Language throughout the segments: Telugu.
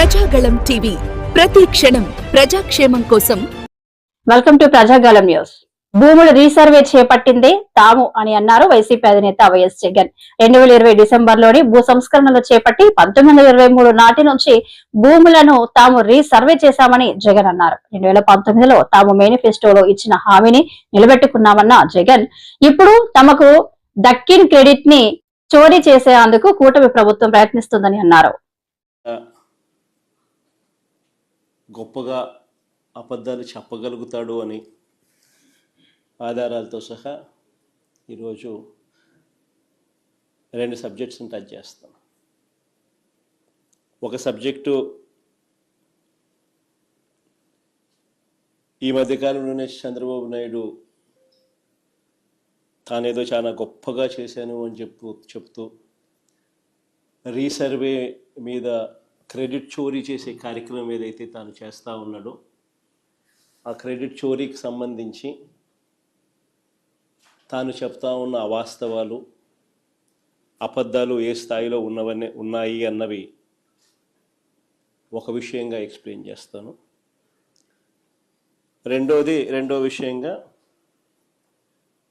ప్రజాగళం టీవీ ప్రతి క్షణం ప్రజాక్షేమం కోసం. Welcome to Prajagalam news. భూముల రీసర్వే చేపట్టిందే తాము అని అన్నారు వైసీపీ అధినేత వైఎస్ జగన్. 2020 డిసెంబర్లోని భూ సంస్కరణలు చేపట్టి 1923 నాటి నుంచి భూములను తాము రీసర్వే చేశామని జగన్ అన్నారు. 2019లో తాము మేనిఫెస్టోలో ఇచ్చిన హామీని నిలబెట్టుకున్నామన్న జగన్ ఇప్పుడు తమకు దక్కిన క్రెడిట్ ని చోరీ చేసేందుకు కూటమి ప్రభుత్వం ప్రయత్నిస్తుందని అన్నారు. గొప్పగా అబద్ధాలు చెప్పగలుగుతాడు అని ఆధారాలతో సహా ఈరోజు 2 సబ్జెక్ట్స్ని టచ్ చేస్తాను. ఒక సబ్జెక్టు ఈ మధ్యకాలంలోనే చంద్రబాబు నాయుడు తానేదో చాలా గొప్పగా చేశాను అని చెప్తూ రీసర్వే మీద క్రెడిట్ చోరీ చేసే కార్యక్రమం ఏదైతే తాను చేస్తూ ఉన్నాడో ఆ క్రెడిట్ చోరీకి సంబంధించి తాను చెప్తా ఉన్న అవాస్తవాలు అబద్ధాలు ఏ స్థాయిలో ఉన్నాయి అన్నవి ఒక విషయంగా ఎక్స్ప్లెయిన్ చేస్తాను. రెండో విషయంగా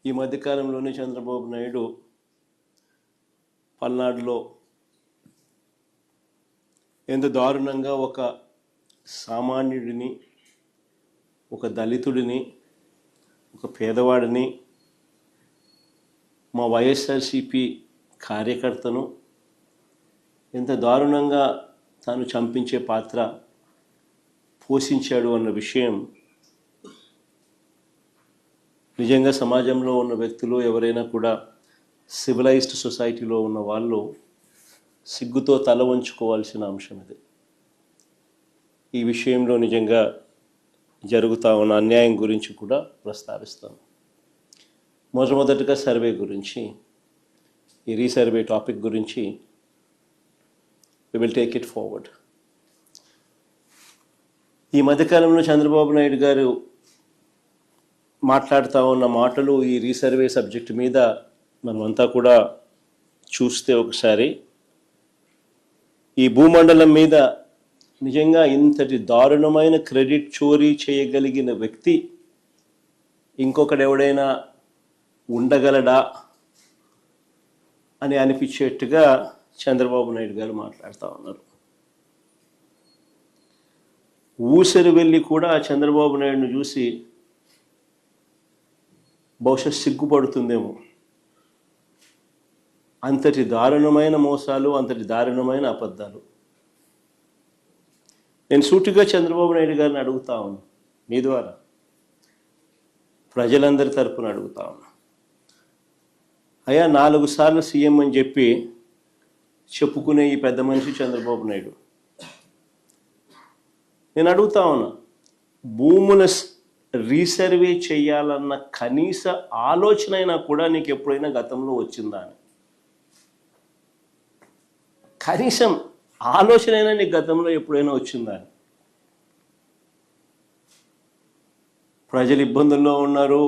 ఈ మధ్యకాలంలోనే చంద్రబాబు నాయుడు పల్నాడులో ఎంత దారుణంగా ఒక సామాన్యుడిని, ఒక దళితుడిని, ఒక పేదవాడిని, మా వైఎస్ఆర్సిపి కార్యకర్తను ఎంత దారుణంగా తాను చంపించే పాత్ర పోషించాడు అన్న విషయం నిజంగా సమాజంలో ఉన్న వ్యక్తులు ఎవరైనా కూడా సివిలైజ్డ్ సొసైటీలో ఉన్న వాళ్ళు సిగ్గుతో తల వంచుకోవాల్సిన అంశం ఇది. ఈ విషయంలో నిజంగా జరుగుతూ ఉన్న అన్యాయం గురించి కూడా ప్రస్తావిస్తాను. మొట్టమొదటిగా సర్వే గురించి, ఈ రీసర్వే టాపిక్ గురించి we will take it forward. ఈ మధ్యకాలంలో చంద్రబాబు నాయుడు గారు మాట్లాడుతూ ఉన్న మాటలు ఈ రీసర్వే సబ్జెక్ట్ మీద మనమంతా కూడా చూస్తే ఒకసారి ఈ భూమండలం మీద నిజంగా ఇంతటి దారుణమైన క్రెడిట్ చోరీ చేయగలిగిన వ్యక్తి ఇంకొకడెవడైనా ఉండగలడా అని అనిపించేట్టుగా చంద్రబాబు నాయుడు గారు మాట్లాడుతూ ఉన్నారు. ఊసరి వెళ్ళి కూడా చంద్రబాబు నాయుడును చూసి బహుశా సిగ్గుపడుతుందేమో. అంతటి దారుణమైన మోసాలు, అంతటి దారుణమైన అబద్ధాలు. నేను సూటిగా చంద్రబాబు నాయుడు గారిని అడుగుతా ఉన్నా, మీ ద్వారా ప్రజలందరి తరపున అడుగుతా ఉన్నా, అయ్యా 4 సార్లు సీఎం అని చెప్పి చెప్పుకునే ఈ పెద్ద మనిషి చంద్రబాబు నాయుడు, నేను అడుగుతా ఉన్నా, భూముల రీసర్వే చేయాలన్న కనీస ఆలోచన అయినా కూడా నీకు ఎప్పుడైనా గతంలో వచ్చిందా అని? కనీసం ఆలోచన అయినా నీకు గతంలో ఎప్పుడైనా వచ్చిందా? ప్రజలు ఇబ్బందుల్లో ఉన్నారు,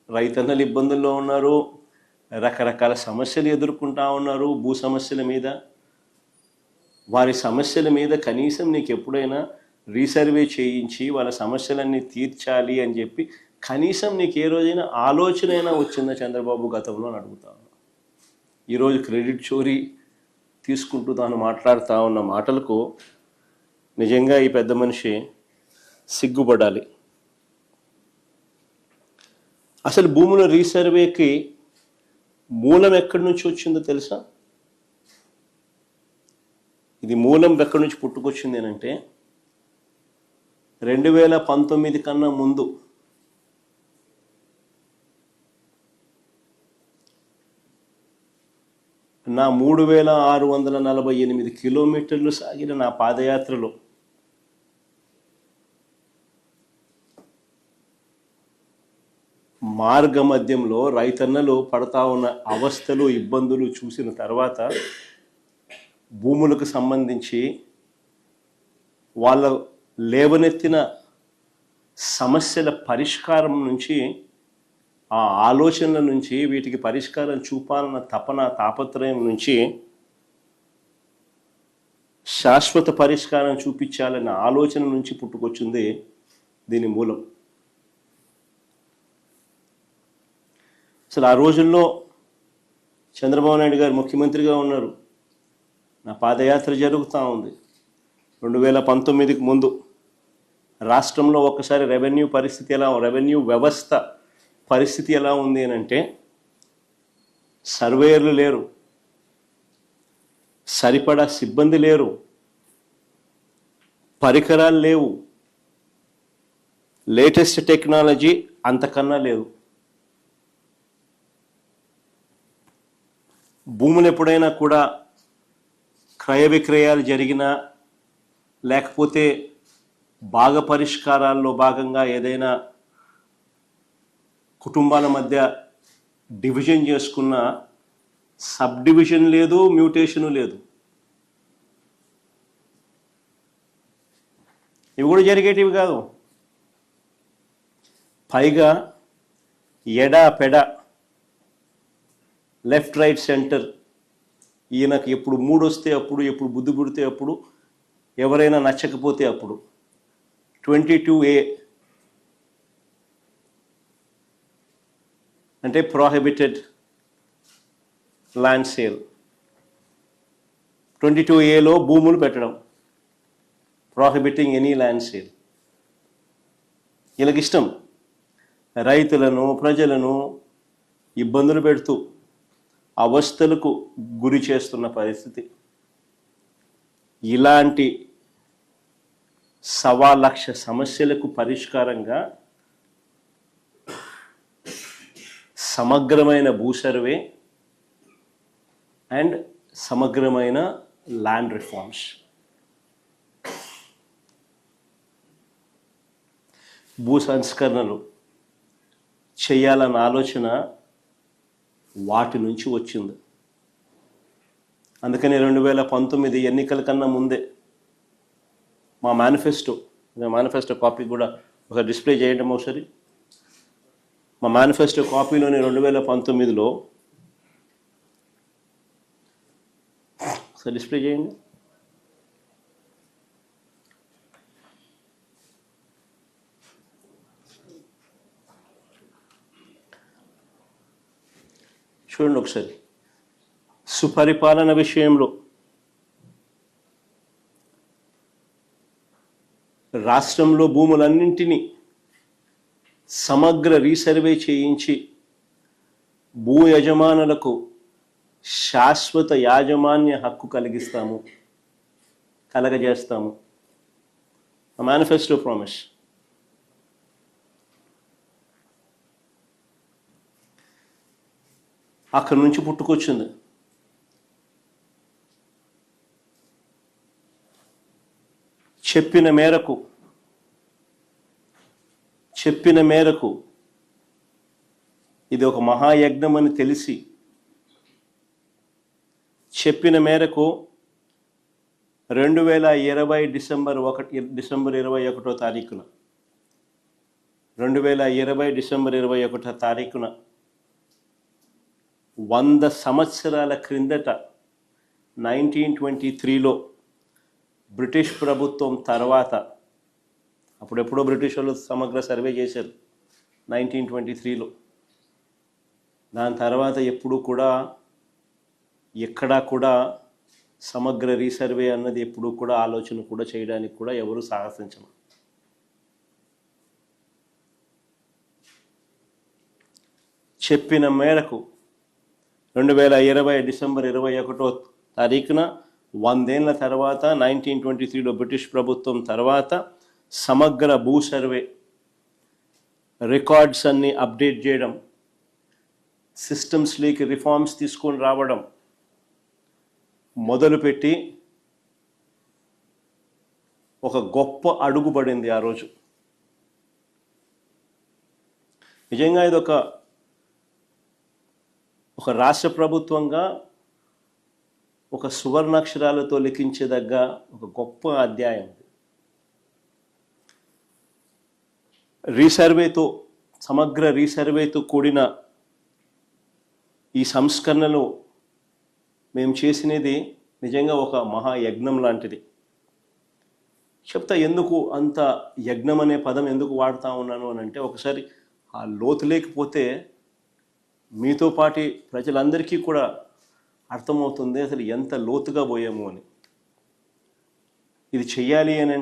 రైతన్నలు ఇబ్బందుల్లో ఉన్నారు, రకరకాల సమస్యలు ఎదుర్కొంటా ఉన్నారు. భూ సమస్యల మీద, వారి సమస్యల మీద కనీసం నీకు ఎప్పుడైనా రీసర్వే చేయించి వాళ్ళ సమస్యలన్నీ తీర్చాలి అని చెప్పి కనీసం నీకు ఏ రోజైనా ఆలోచన అయినా వచ్చిందా చంద్రబాబు గతంలో అని అడుగుతా ఉన్నా. ఈరోజు క్రెడిట్ చోరీ తీసుకుంటూ తాను మాట్లాడుతూ ఉన్న మాటలకు నిజంగా ఈ పెద్ద మనిషి సిగ్గుపడాలి. అసలు భూముల రీసర్వేకి మూలం ఎక్కడి నుంచి వచ్చిందో తెలుసా? ఇది మూలం ఎక్కడి నుంచి పుట్టుకొచ్చింది అంటే 2019 కన్నా ముందు నా 3648 కిలోమీటర్లు సాగిన నా పాదయాత్రలో మార్గ మధ్యంలో రైతన్నలు పడతా ఉన్న అవస్థలు, ఇబ్బందులు చూసిన తర్వాత భూములకు సంబంధించి వాళ్ళ లేవనెత్తిన సమస్యల పరిష్కారం నుంచి, ఆ ఆలోచనల నుంచి, వీటికి పరిష్కారం చూపాలన్న తపన, తాపత్రయం నుంచి శాశ్వత పరిష్కారం చూపించాలన్న ఆలోచన నుంచి పుట్టుకొచ్చింది దీని మూలం. అసలు ఆ రోజుల్లో చంద్రబాబు నాయుడు గారు ముఖ్యమంత్రిగా ఉన్నారు. నా పాదయాత్ర జరుగుతూ ఉంది 2019కి ముందు. రాష్ట్రంలో ఒక్కసారి రెవెన్యూ వ్యవస్థ పరిస్థితి ఎలా ఉంది అని అంటే, సర్వేయర్లు లేరు, సరిపడా సిబ్బంది లేరు, పరికరాలు లేవు, లేటెస్ట్ టెక్నాలజీ అంతకన్నా లేదు. భూములు ఎప్పుడైనా కూడా క్రయ విక్రయాలు జరిగినా, లేకపోతే భాగ పరిష్కారాల్లో భాగంగా ఏదైనా కుటుంబాల మధ్య డివిజన్ చేసుకున్న సబ్ డివిజన్ లేదు, మ్యూటేషను లేదు. ఇవి కూడా జరిగేటివి కాదు. పైగా ఎడా పెడ, లెఫ్ట్ రైట్ సెంటర్, ఈయనకు ఎప్పుడు మూడు వస్తే అప్పుడు, ఎప్పుడు బుద్ధి పుడితే అప్పుడు, ఎవరైనా నచ్చకపోతే అప్పుడు. 22A అంటే ప్రోహిబిటెడ్ ల్యాండ్ సేల్. 22Aలో భూములు పెట్టడం, ప్రోహిబిటింగ్ ఎనీ ల్యాండ్ సేల్. వీళ్ళకి ఇష్టం రైతులను, ప్రజలను ఇబ్బందులు పెడుతూ అవస్థలకు గురి చేస్తున్న పరిస్థితి. ఇలాంటి 1,00,000 సమస్యలకు పరిష్కారంగా సమగ్రమైన భూ సర్వే అండ్ సమగ్రమైన ల్యాండ్ రిఫార్మ్స్. భూ సంస్కరణలు చేయాలన్న ఆలోచన వాటి నుంచి వచ్చింది. అందుకని 2019 ఎన్నికల కన్నా ముందే మా మేనిఫెస్టో కాపీ కూడా ఒక డిస్ప్లే చేయడం ఒకసారి. మా మేనిఫెస్టో కాపీలోని 2019లో ఒకసారి డిస్ప్లే చేయండి. చూడండి ఒకసారి. సుపరిపాలన విషయంలో రాష్ట్రంలో భూములన్నింటినీ సమగ్ర రీసర్వే చేయించి భూ యజమానులకు శాశ్వత యాజమాన్య హక్కు కలగజేస్తాము. Manifesto promise. అక్కడి నుంచి పుట్టుకొచ్చింది. చెప్పిన మేరకు ఇది ఒక మహాయజ్ఞం అని తెలిసి, చెప్పిన మేరకు 2020 డిసెంబర్ 21వ తారీఖున 100 సంవత్సరాల క్రిందట 1923లో బ్రిటిష్ ప్రభుత్వం తర్వాత, అప్పుడెప్పుడో బ్రిటిష్ వాళ్ళు సమగ్ర సర్వే చేశారు 1923లో. దాని తర్వాత ఎప్పుడూ కూడా ఎక్కడా కూడా సమగ్ర రీసర్వే అన్నది ఎప్పుడూ కూడా ఆలోచన కూడా చేయడానికి కూడా ఎవరు సాహసించరు. చెప్పిన మేరకు 2020 డిసెంబర్ 21వ తారీఖున 100 ఏళ్ల తర్వాత 1923లో బ్రిటిష్ ప్రభుత్వం తర్వాత సమగ్ర భూ సర్వే రికార్డ్స్ అన్ని అప్డేట్ చేయడం, సిస్టమ్స్లోకి రిఫార్మ్స్ తీసుకొని రావడం మొదలుపెట్టి ఒక గొప్ప అడుగు పడింది ఆ రోజు. నిజంగా ఇది ఒక రాష్ట్ర ప్రభుత్వంగా ఒక సువర్ణాక్షరాలతో లిఖించదగ్గ ఒక గొప్ప అధ్యాయం. సమగ్ర రీసర్వేతో కూడిన ఈ సంస్కరణలు మేము చేసినది నిజంగా ఒక మహాయజ్ఞం లాంటిది. చెప్తా ఎందుకు అంత యజ్ఞం అనే పదం ఎందుకు వాడుతూ ఉన్నాను అని అంటే, ఒకసారి ఆ లోతు లేకపోతే మీతో పాటి ప్రజలందరికీ కూడా అర్థమవుతుంది అసలు ఎంత లోతుగా పోయాము అని. ఇది చెయ్యాలి అని